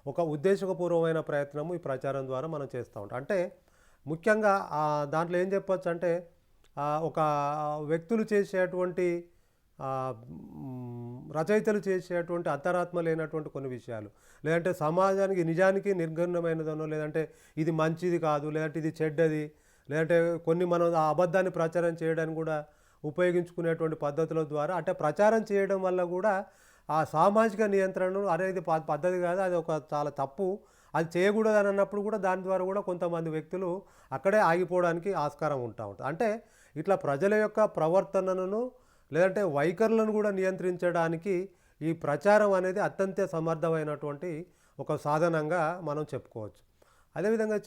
ఒక ఉద్దేశపూర్వమైన ప్రయత్నము ఈ ప్రచారం ద్వారా మనం చేస్తూ ఉంటాం. అంటే ముఖ్యంగా దాంట్లో ఏం చెప్పొచ్చు అంటే, ఒక వ్యక్తులు చేసేటువంటి రచయితలు చేసేటువంటి అంతరాత్మ లేనటువంటి కొన్ని విషయాలు, లేదంటే సమాజానికి నిజానికి నిర్గణమైనదనో, లేదంటే ఇది మంచిది కాదు, లేదంటే ఇది చెడ్డది, లేదంటే కొన్ని మనం ఆ అబద్ధాన్ని ప్రచారం చేయడానికి కూడా ఉపయోగించుకునేటువంటి పద్ధతుల ద్వారా, అంటే ప్రచారం చేయడం వల్ల కూడా ఆ సామాజిక నియంత్రణను అనేది పద్ధతి కాదు, అది ఒక చాలా తప్పు, అది చేయకూడదు అని అన్నప్పుడు కూడా దాని ద్వారా కూడా కొంతమంది వ్యక్తులు అక్కడే ఆగిపోవడానికి ఆస్కారం ఉంటుంది. అంటే ఇట్లా ప్రజల యొక్క ప్రవర్తనను, లేదంటే వైఖరులను కూడా నియంత్రించడానికి ఈ ప్రచారం అనేది అత్యంత సమర్థమైనటువంటి ఒక సాధనంగా మనం చెప్పుకోవచ్చు. అదేవిధంగా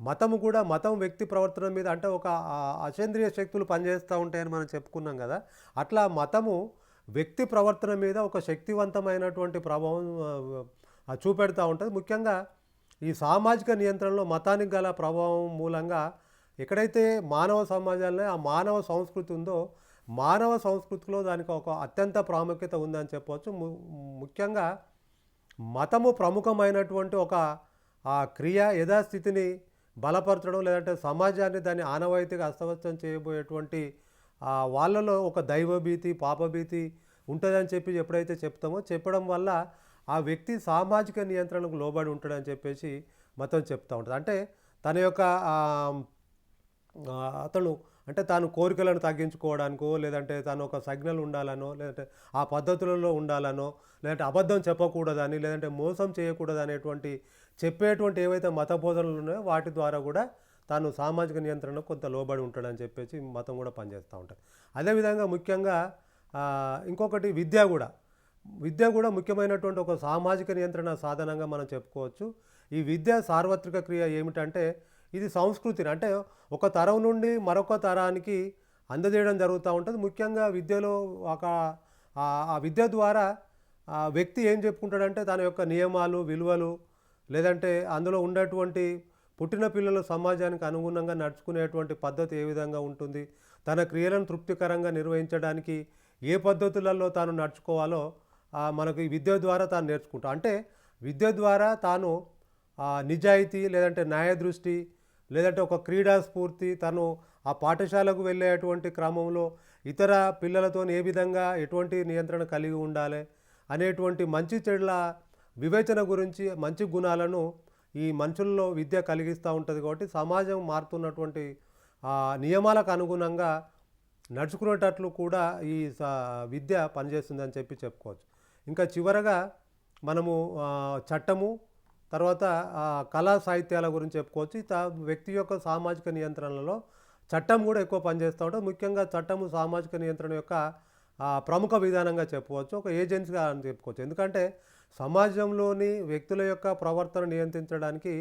మతము కూడా, మతం వ్యక్తి ప్రవర్తన మీద అంటే ఒక అసేంద్రియ శక్తులు పనిచేస్తూ ఉంటాయని మనం చెప్పుకున్నాం కదా. అట్లా మతము వ్యక్తి ప్రవర్తన మీద ఒక శక్తివంతమైనటువంటి ప్రభావం చూపెడుతూ ఉంటుంది. ముఖ్యంగా ఈ సామాజిక నియంత్రణలో మతానికి గల ప్రభావం మూలంగా ఎక్కడైతే మానవ సమాజాల్లో ఆ మానవ సంస్కృతి ఉందో, మానవ సంస్కృతిలో దానికి ఒక అత్యంత ప్రాముఖ్యత ఉందని చెప్పవచ్చు. ముఖ్యంగా మతము ప్రముఖమైనటువంటి ఒక క్రియ యథాస్థితిని బలపరచడం, లేదంటే సమాజాన్ని దాన్ని ఆనవాయితీగా అస్తవ్యస్తం చేయబోయేటువంటి వాళ్ళలో ఒక దైవభీతి, పాపభీతి ఉంటుందని చెప్పి ఎప్పుడైతే చెప్పడం వల్ల ఆ వ్యక్తి సామాజిక నియంత్రణకు లోబడి ఉంటాడని చెప్పేసి మతం చెప్తూ ఉంటుంది. అంటే తన యొక్క అతను అంటే తాను కోరికలను తగ్గించుకోవడానికో, లేదంటే తను ఒక సంజ్ఞలు ఉండాలనో, లేదంటే ఆ పద్ధతులలో ఉండాలనో, లేదంటే అబద్ధం చెప్పకూడదని, లేదంటే మోసం చేయకూడదు అనేటువంటి చెప్పేటువంటి ఏవైతే మత బోధనలు ఉన్నాయో వాటి ద్వారా కూడా తాను సామాజిక నియంత్రణకు కొంత లోబడి ఉంటాడని చెప్పేసి మతం కూడా పనిచేస్తూ ఉంటుంది. అదేవిధంగా ముఖ్యంగా ఇంకొకటి విద్య కూడా ముఖ్యమైనటువంటి ఒక సామాజిక నియంత్రణ సాధనంగా మనం చెప్పుకోవచ్చు. ఈ విద్య సార్వత్రిక క్రియ ఏమిటంటే, ఇది సంస్కృతిని అంటే ఒక తరం నుండి మరొక తరానికి అందజేయడం జరుగుతూ ఉంటుంది. ముఖ్యంగా విద్యలో ఆ విద్య ద్వారా వ్యక్తి ఏం చెప్పుకుంటాడంటే తన యొక్క నియమాలు, విలువలు, లేదంటే అందులో ఉండేటువంటి పుట్టిన పిల్లలు సమాజానికి అనుగుణంగా నడుచుకునేటువంటి పద్ధతి ఏ విధంగా ఉంటుంది, తన క్రియలను తృప్తికరంగా నిర్వహించడానికి ఏ పద్ధతులలో తాను నడుచుకోవాలో మనకు ఈ విద్య ద్వారా తాను నేర్చుకుంటాం. అంటే విద్య ద్వారా తాను నిజాయితీ, లేదంటే న్యాయదృష్టి, లేదంటే ఒక క్రీడా స్ఫూర్తి, తను ఆ పాఠశాలకు వెళ్ళేటువంటి క్రమంలో ఇతర పిల్లలతో ఏ విధంగా ఎటువంటి నియంత్రణ కలిగి ఉండాలి అనేటువంటి మంచి చెడుల వివేచన గురించి, మంచి గుణాలను ఈ మనుషుల్లో విద్య కలిగిస్తూ ఉంటుంది. కాబట్టి సమాజం మారుతున్నటువంటి నియమాలకు అనుగుణంగా నడుచుకునేటట్లు కూడా ఈ విద్య పనిచేస్తుందని చెప్పుకోవచ్చు. ఇంకా చివరగా మనము చట్టము, తర్వాత కళా సాహిత్యాల గురించి చెప్పుకోవచ్చు. వ్యక్తి యొక్క సామాజిక నియంత్రణలో చట్టం కూడా ఎక్కువ పనిచేస్తూ ఉంటుంది. ముఖ్యంగా చట్టము సామాజిక నియంత్రణ యొక్క ప్రముఖ విధానంగా చెప్పుకోవచ్చు, ఒక ఏజెన్సీగా అని చెప్పుకోవచ్చు. ఎందుకంటే సమాజంలోని వ్యక్తుల యొక్క ప్రవర్తన నియంత్రించడానికి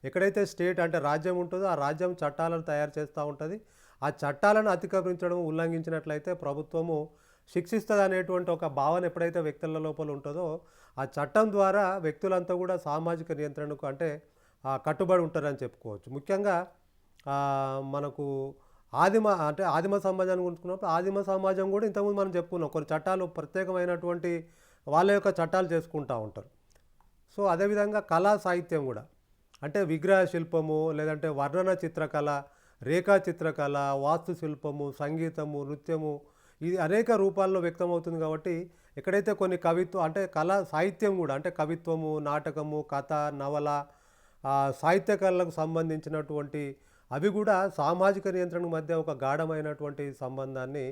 ఎక్కడైతే స్టేట్ అంటే రాజ్యం ఉంటుందో ఆ రాజ్యం చట్టాలను తయారు చేస్తూ ఉంటుంది. ఆ చట్టాలను అతిక్రమించడం, ఉల్లంఘించినట్లయితే ప్రభుత్వము శిక్షిస్తుంది అనేటువంటి ఒక భావన ఎప్పుడైతే వ్యక్తుల లోపల ఉంటుందో ఆ చట్టం ద్వారా వ్యక్తులంతా కూడా సామాజిక నియంత్రణకు అంటే కట్టుబడి ఉంటారని చెప్పుకోవచ్చు. ముఖ్యంగా మనకు ఆదిమ సమాజాన్ని గురించుకున్నప్పుడు ఆదిమ సమాజం కూడా ఇంతకుముందు మనం చెప్పుకున్నాం కొన్ని చట్టాలు ప్రత్యేకమైనటువంటి వాళ్ళ యొక్క చట్టాలు చేసుకుంటూ ఉంటారు. సో అదేవిధంగా కళా సాహిత్యం కూడా అంటే విగ్రహ శిల్పము, లేదంటే వర్ణన చిత్రకళ, రేఖా చిత్రకళ, వాస్తు శిల్పము, సంగీతము, నృత్యము, ఇది అనేక రూపాల్లో వ్యక్తమవుతుంది. కాబట్టి ఎక్కడైతే కొన్ని కవిత్వం అంటే కళా సాహిత్యం కూడా అంటే కవిత్వము, నాటకము, కథ, నవల, సాహిత్య కళలకు సంబంధించినటువంటి అవి కూడా సామాజిక నియంత్రణ మధ్య ఒక గాఢమైనటువంటి సంబంధాన్ని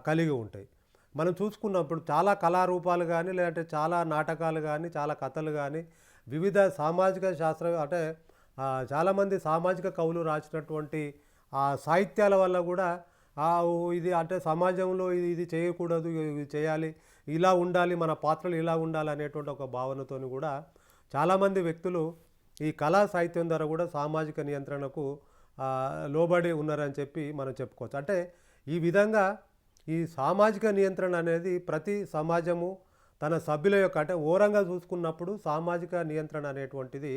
కలిగి ఉంటాయి. మనం చూసుకున్నప్పుడు చాలా కళారూపాలు కానీ, లేదంటే చాలా నాటకాలు కానీ, చాలా కథలు కానీ, వివిధ సామాజిక అంటే చాలామంది సామాజిక కవులు రాసినటువంటి ఆ సాహిత్యాల వల్ల కూడా ఇది అంటే సమాజంలో ఇది చేయకూడదు, ఇది చేయాలి, ఇలా ఉండాలి, మన పాత్రలు ఇలా ఉండాలి అనేటువంటి ఒక భావనతోని కూడా చాలామంది వ్యక్తులు ఈ కళా సాహిత్యం ద్వారా కూడా సామాజిక నియంత్రణకు లోబడి ఉన్నారని చెప్పి మనం చెప్పుకోవచ్చు. అంటే ఈ విధంగా ఈ సామాజిక నియంత్రణ అనేది ప్రతి సమాజము తన సభ్యుల యొక్క అంటే ఓరంగా చూసుకున్నప్పుడు సామాజిక నియంత్రణ అనేటువంటిది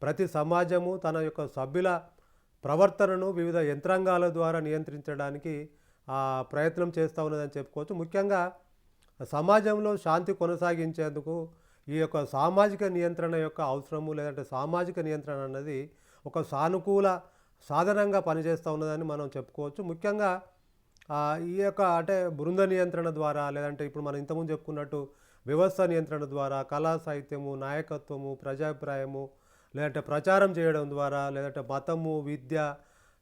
ప్రతి సమాజము తన యొక్క సభ్యుల ప్రవర్తనను వివిధ యంత్రాంగాల ద్వారా నియంత్రించడానికి ప్రయత్నం చేస్తూ ఉన్నదని చెప్పుకోవచ్చు. ముఖ్యంగా సమాజంలో శాంతి కొనసాగించేందుకు ఈ యొక్క సామాజిక నియంత్రణ యొక్క అవసరము, లేదంటే సామాజిక నియంత్రణ అన్నది ఒక సానుకూల సాధనంగా పనిచేస్తూ ఉన్నదని మనం చెప్పుకోవచ్చు. ముఖ్యంగా ఈ యొక్క అంటే బృంద నియంత్రణ ద్వారా, లేదంటే ఇప్పుడు మనం ఇంతకుముందు చెప్పుకున్నట్టు వ్యవస్థ నియంత్రణ ద్వారా, కళా సాహిత్యము, నాయకత్వము, ప్రజాభిప్రాయము, లేదంటే ప్రచారం చేయడం ద్వారా, లేదంటే మతము, విద్య,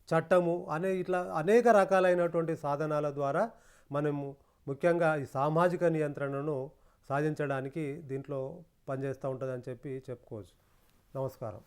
చట్టము ఇట్లా అనేక రకాలైనటువంటి సాధనాల ద్వారా మనము ముఖ్యంగా ఈ సామాజిక నియంత్రణను సాధించడానికి దీంట్లో పనిచేస్తూ ఉంటుందని చెప్పి చెప్పుకోవచ్చు. నమస్కారం.